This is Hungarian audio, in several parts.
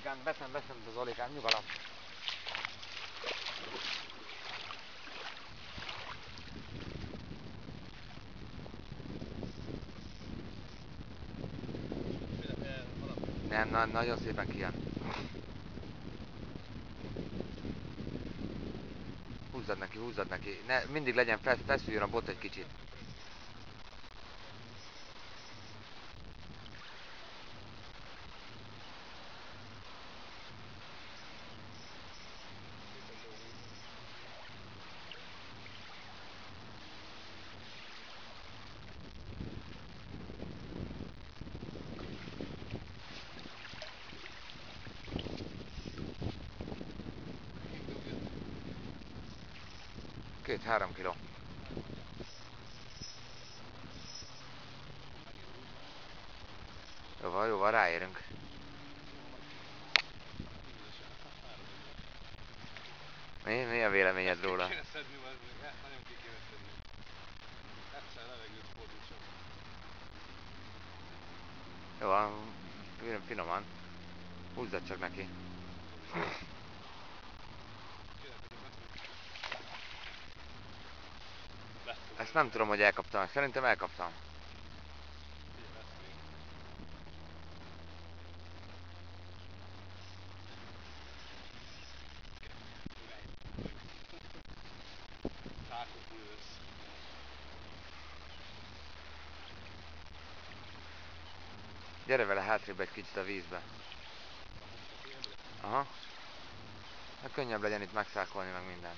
Zolikám, veszem a Zolikám, nyugalom. Nem, nagyon szépen kijön. Húzzad neki. Ne, mindig legyen feszüljön a bot egy kicsit. Két-három kiló. Jóval, ráérünk. Mi a véleményed róla? Kéne szedni, nagyon ki kéne szedni. Egyszer levegőt fordítson. Jó van, finoman. Húzzad csak neki. Ezt nem tudom, hogy elkaptam. Szerintem elkaptam. Gyere vele hátrébb egy kicsit a vízbe. Aha. Hát könnyebb legyen itt megszákolni meg minden.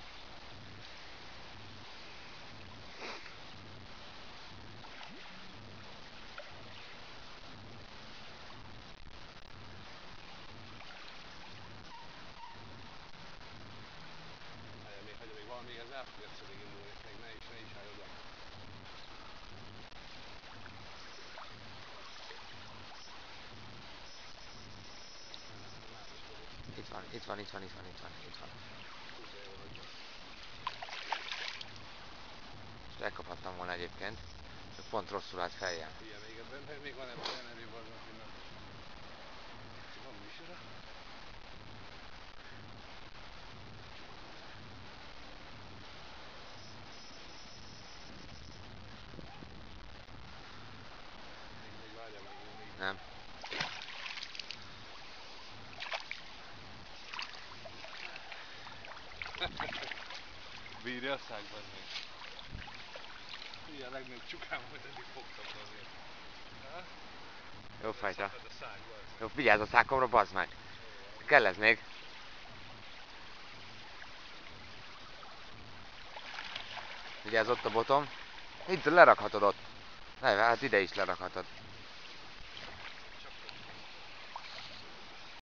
Még valami, ez el fog egyszer indulni, még ne is állj oda. Itt van. És elkaphattam volna egyébként, csak pont rosszul állt feljel. Igen, még van olyan erő vannak, hogy van műsora? Még várjál, még. Nem. Bírja a szákban még. Ugye a legnagyobb csukám, hogy eddig fogtam azért. Jó fajta. Jó, vigyázz a szákomra, bazd meg. Kell ez még. Vigyázz ott a botom. Itt lerakhatod ott. Ne, hát ide is lerakhatod.